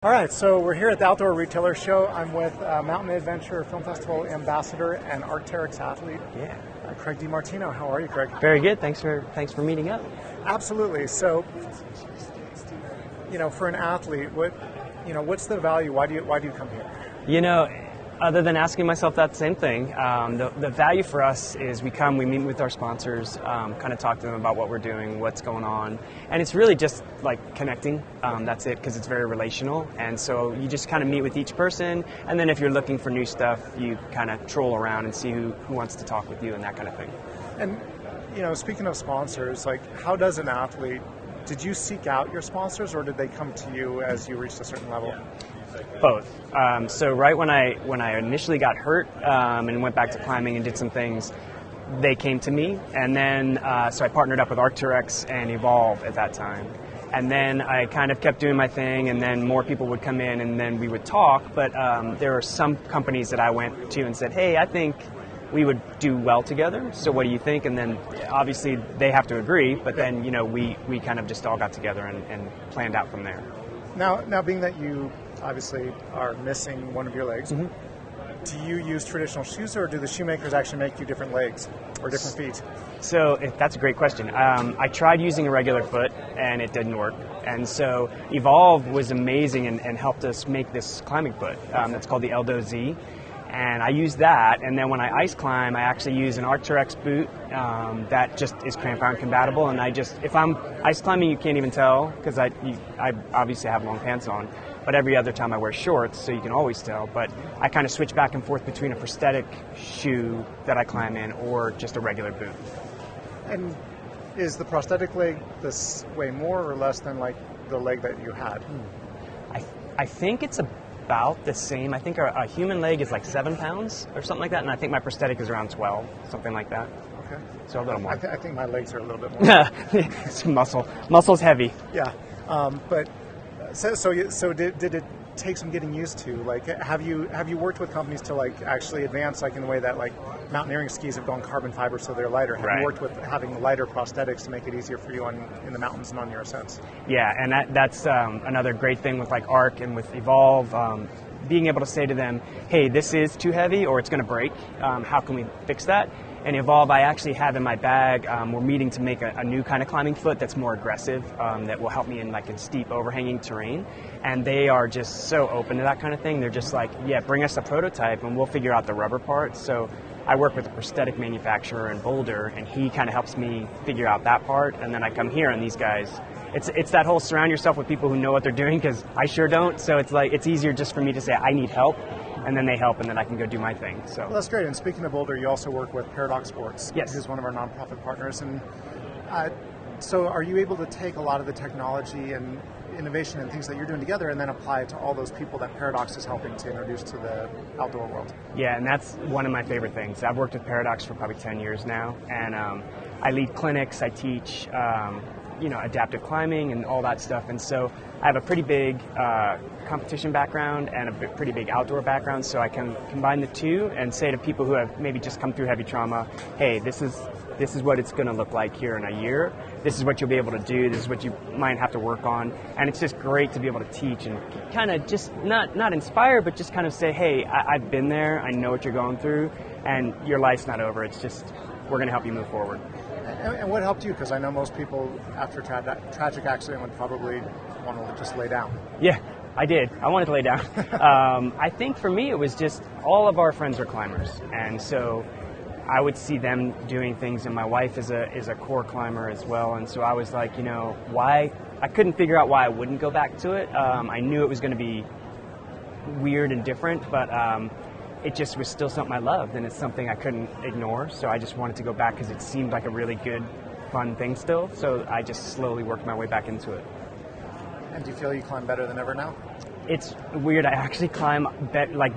All right, so we're here at the Outdoor Retailer Show. I'm with Mountain Adventure Film Festival ambassador and Arc'teryx athlete, Craig DeMartino. How are you, Craig? Very good. Thanks for meeting up. Absolutely. So, for an athlete, what's the value? Why do you come here? Other than asking myself that same thing, the value for us is we meet with our sponsors, kind of talk to them about what we're doing, what's going on, and it's really just like connecting. That's it, because it's very relational, and so you just kind of meet with each person, and then if you're looking for new stuff, you kind of troll around and see who wants to talk with you and that kind of thing. And speaking of sponsors, how does an athlete? Did you seek out your sponsors, or did they come to you as you reached a certain level? Both. So right when I initially got hurt and went back to climbing and did some things, they came to me, and then so I partnered up with Arc'teryx and Evolve at that time. And then I kind of kept doing my thing, and then more people would come in, and then we would talk. But there are some companies that I went to and said, hey, I think we would do well together, so what do you think? And then obviously they have to agree, but then we kind of just all got together and planned out from there. Now being that you obviously are missing one of your legs, mm-hmm. Do you use traditional shoes, or do the shoemakers actually make you different legs or different feet? So that's a great question. I tried using a regular foot and it didn't work. And so Evolve was amazing and helped us make this climbing foot. That's called the Eldo Z. And I use that, and then when I ice climb, I actually use an Arc'teryx boot that just is crampon compatible. And if I'm ice climbing, you can't even tell because I obviously have long pants on. But every other time I wear shorts, so you can always tell. But I kind of switch back and forth between a prosthetic shoe that I climb in or just a regular boot. And is the prosthetic leg this way more or less than the leg that you had? I think it's about the same. I think a human leg is 7 pounds or something like that, and I think my prosthetic is around 12, something like that. Okay. So a little more. I think my legs are a little bit more. It's muscle. Muscle's heavy. Yeah. But so did it take some getting used to? Have you worked with companies to actually advance in the way that mountaineering skis have gone carbon fiber so they're lighter? Have Right. you worked with having lighter prosthetics to make it easier for you in the mountains and on your ascents? Yeah, and that's another great thing with Arc and with Evolve, being able to say to them, hey, this is too heavy or it's going to break. How can we fix that? And Evolve, I actually have in my bag, we're meeting to make a new kind of climbing foot that's more aggressive, that will help me in steep overhanging terrain. And they are just so open to that kind of thing. They're just bring us a prototype and we'll figure out the rubber part. So I work with a prosthetic manufacturer in Boulder, and he kind of helps me figure out that part. And then I come here, and these guys, it's that whole surround yourself with people who know what they're doing, because I sure don't. So it's easier just for me to say I need help, and then they help, and then I can go do my thing. So well, that's great. And speaking of Boulder, you also work with Paradox Sports, yes, who's one of our nonprofit partners. And so are you able to take a lot of the technology and innovation and things that you're doing together and then apply it to all those people that Paradox is helping to introduce to the outdoor world? Yeah, and that's one of my favorite things. I've worked with Paradox for probably 10 years now, and I lead clinics, I teach adaptive climbing and all that stuff. And so I have a pretty big competition background and a pretty big outdoor background, so I can combine the two and say to people who have maybe just come through heavy trauma, hey, this is what it's going to look like here in a year. This is what you'll be able to do. This is what you might have to work on. And it's just great to be able to teach and kind of just not inspire, but just kind of say, hey, I've been there. I know what you're going through, and your life's not over. It's just we're going to help you move forward. And what helped you? Because I know most people after a tragic accident would probably want to just lay down. Yeah, I did. I wanted to lay down. I think for me it was just all of our friends are climbers, and so I would see them doing things, and my wife is a core climber as well, and so I was like, why? I couldn't figure out why I wouldn't go back to it. I knew it was going to be weird and different, but it just was still something I loved, and it's something I couldn't ignore, so I just wanted to go back because it seemed like a really good, fun thing still, so I just slowly worked my way back into it. And do you feel you climb better than ever now? It's weird. I actually climb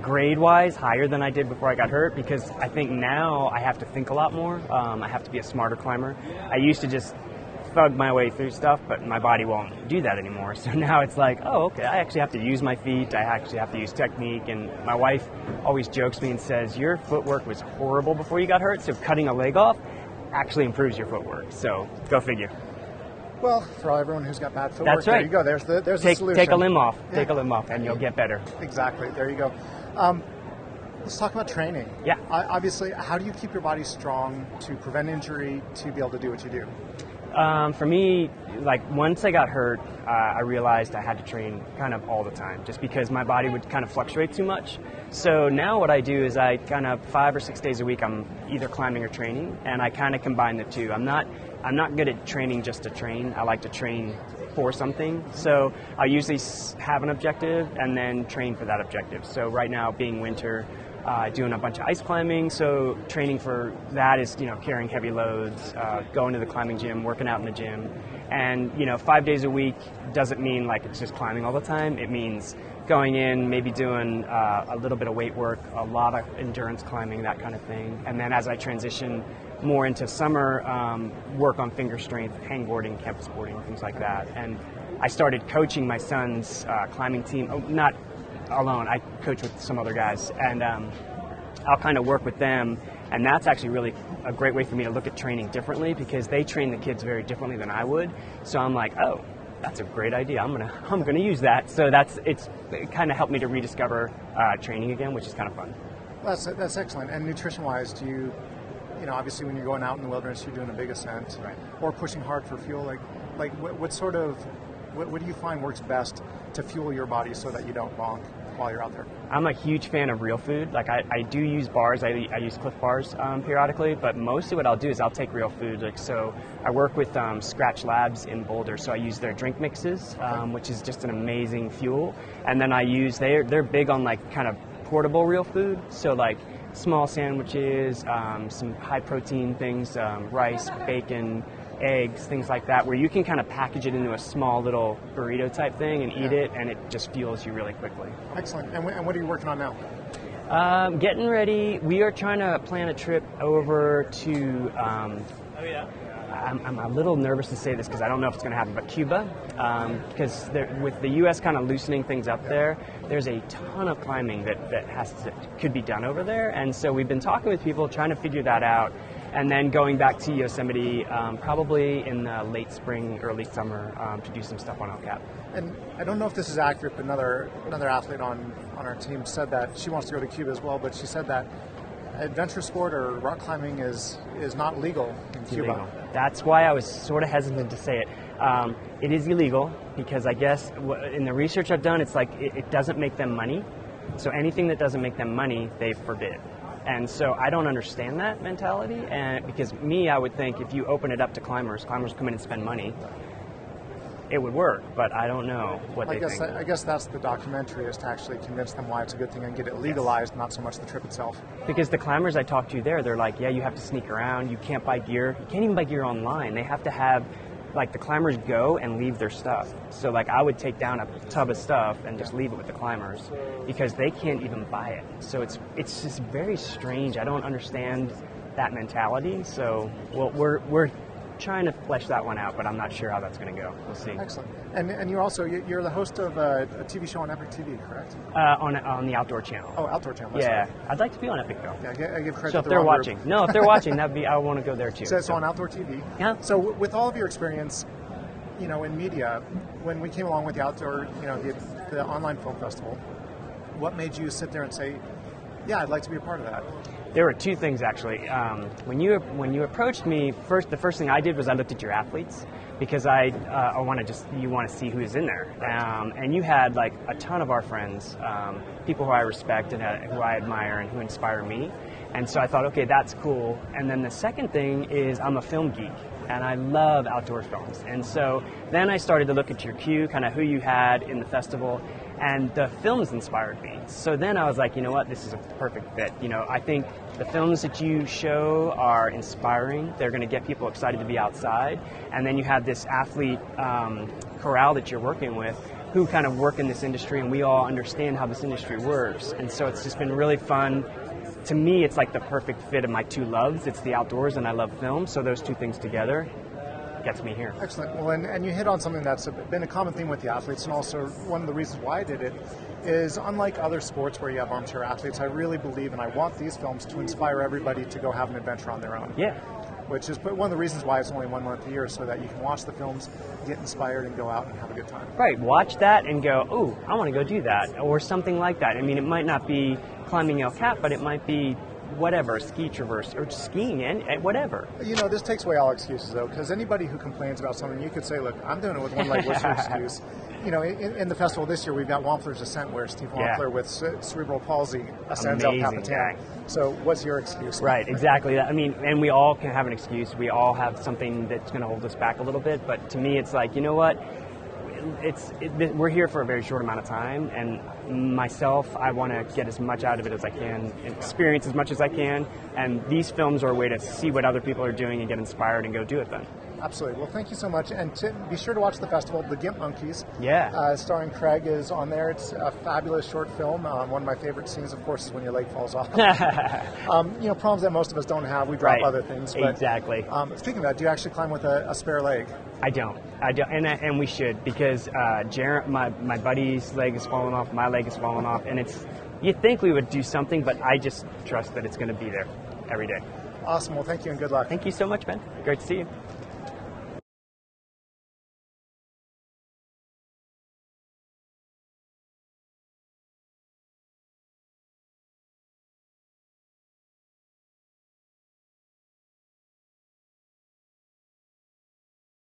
grade-wise higher than I did before I got hurt, because I think now I have to think a lot more. I have to be a smarter climber. I used to just thug my way through stuff, but my body won't do that anymore. So now it's oh, okay, I actually have to use my feet. I actually have to use technique. And my wife always jokes me and says, your footwork was horrible before you got hurt, so cutting a leg off actually improves your footwork. So go figure. Well, for everyone who's got bad footwork, That's right. there you go. There's the solution. Take a limb off. Yeah. Take a limb off, and you'll get better. Exactly. There you go. Let's talk about training. Yeah. Obviously, how do you keep your body strong to prevent injury, to be able to do what you do? For me, like once I got hurt, I realized I had to train kind of all the time just because my body would kind of fluctuate too much. So now what I do is I kind of 5 or 6 days a week I'm either climbing or training, and I kind of combine the two. I'm not good at training just to train. I like to train for something. So I usually have an objective and then train for that objective. So right now, being winter, doing a bunch of ice climbing, so training for that is, carrying heavy loads, going to the climbing gym, working out in the gym. And, 5 days a week doesn't mean like it's just climbing all the time. It means going in, maybe doing a little bit of weight work, a lot of endurance climbing, that kind of thing. And then as I transition more into summer, work on finger strength, hangboarding, campus boarding, things like that. And I started coaching my son's climbing team, not alone. I coach with some other guys, and I'll kind of work with them, and that's actually really a great way for me to look at training differently because they train the kids very differently than I would. So I'm like, oh, that's a great idea. I'm gonna use that. So it kind of helped me to rediscover training again, which is kind of fun. That's excellent. And nutrition-wise, do you obviously when you're going out in the wilderness, you're doing a big ascent, right, or pushing hard for fuel. Like what do you find works best to fuel your body so that you don't bonk while you're out there? I'm a huge fan of real food. Like I do use bars. I use Cliff Bars periodically, but mostly what I'll do is I'll take real food. Like so, I work with Scratch Labs in Boulder, so I use their drink mixes, which is just an amazing fuel. And then they're big on like kind of portable real food. So like small sandwiches, some high protein things, rice, bacon, eggs, things like that, where you can kind of package it into a small little burrito type thing and eat it, and it just fuels you really quickly. Excellent. And what are you working on now? Getting ready. We are trying to plan a trip over to I'm a little nervous to say this because I don't know if it's going to happen, but Cuba, because with the U.S. kind of loosening things up there's a ton of climbing that could be done over there, and so we've been talking with people trying to figure that out, and then going back to Yosemite probably in the late spring, early summer to do some stuff on El Cap. And I don't know if this is accurate, but another athlete on our team said that she wants to go to Cuba as well, but she said that adventure sport or rock climbing is not legal in Cuba. Illegal. That's why I was sort of hesitant to say it. It is illegal because I guess in the research I've done, it's like it doesn't make them money. So anything that doesn't make them money, they forbid. And so I don't understand that mentality. And because I would think if you open it up to climbers come in and spend money, it would work, but I don't know what they think. I guess that's the documentary, is to actually convince them why it's a good thing and get it legalized, not so much the trip itself. Because the climbers I talked to they're like, yeah, you have to sneak around, you can't buy gear. You can't even buy gear online. They have to have, like, the climbers go and leave their stuff. So, like, I would take down a tub of stuff and just leave it with the climbers because they can't even buy it. So it's just very strange. I don't understand that mentality. So, well, we're trying to flesh that one out, but I'm not sure how that's going to go. We'll see. Excellent. And you're the host of a TV show on Epic TV, correct? On the Outdoor Channel. Oh, Outdoor Channel. Yeah, right. I'd like to be on Epic though. Yeah, I give credit. So if they're watching, if they're watching, I want to go there too. So it's on Outdoor TV. Yeah. So with all of your experience, in media, when we came along with the outdoor, the online film festival, what made you sit there and say, yeah, I'd like to be a part of that? There were two things actually. When you approached me, the first thing I did was I looked at your athletes because you want to see who's in there. And you had like a ton of our friends, people who I respect and who I admire and who inspire me. And so I thought, okay, that's cool. And then the second thing is I'm a film geek and I love outdoor films. And so then I started to look at your queue, kind of who you had in the festival. And the films inspired me. So then I was like, you know what, this is a perfect fit. I think the films that you show are inspiring. They're going to get people excited to be outside. And then you have this athlete corral that you're working with who kind of work in this industry, and we all understand how this industry works. And so it's just been really fun. To me, it's like the perfect fit of my two loves. It's the outdoors and I love film. So those two things together gets me here. Excellent. Well, and you hit on something that's been a common theme with the athletes, and also one of the reasons why I did it is, unlike other sports where you have armchair athletes, I really believe and I want these films to inspire everybody to go have an adventure on their own. Yeah. which is one of the reasons why it's only 1 month a year, so that you can watch the films, get inspired, and go out and have a good time. Right, watch that and go, oh, I want to go do that, or something like that. I mean, it might not be climbing El Cap, but it might be whatever, ski traverse, or skiing, and whatever. You know, this takes away all excuses, though, because anybody who complains about something, you could say, look, I'm doing it with one leg, what's your excuse? You know, in the festival this year, we've got Wampler's Ascent, where Steve Wampler with cerebral palsy ascends El Capitan. So what's your excuse? Right, exactly. I mean, and we all can have an excuse. We all have something that's going to hold us back a little bit. But to me, it's like, you know what? We're here for a very short amount of time, and myself, I want to get as much out of it as I can, and experience as much as I can, and these films are a way to see what other people are doing and get inspired and go do it then. Absolutely. Well, thank you so much, and be sure to watch the festival, The Gimp Monkeys. Yeah. Starring Craig is on there. It's a fabulous short film. One of my favorite scenes, of course, is when your leg falls off. You know, problems that most of us don't have. We drop other things. But, exactly. Speaking of that, do you actually climb with a spare leg? I don't, and we should, because my buddy's leg is falling off, my leg is falling off, and you'd think we would do something, but I just trust that it's going to be there every day. Awesome. Well, thank you and good luck. Thank you so much, Ben. Great to see you.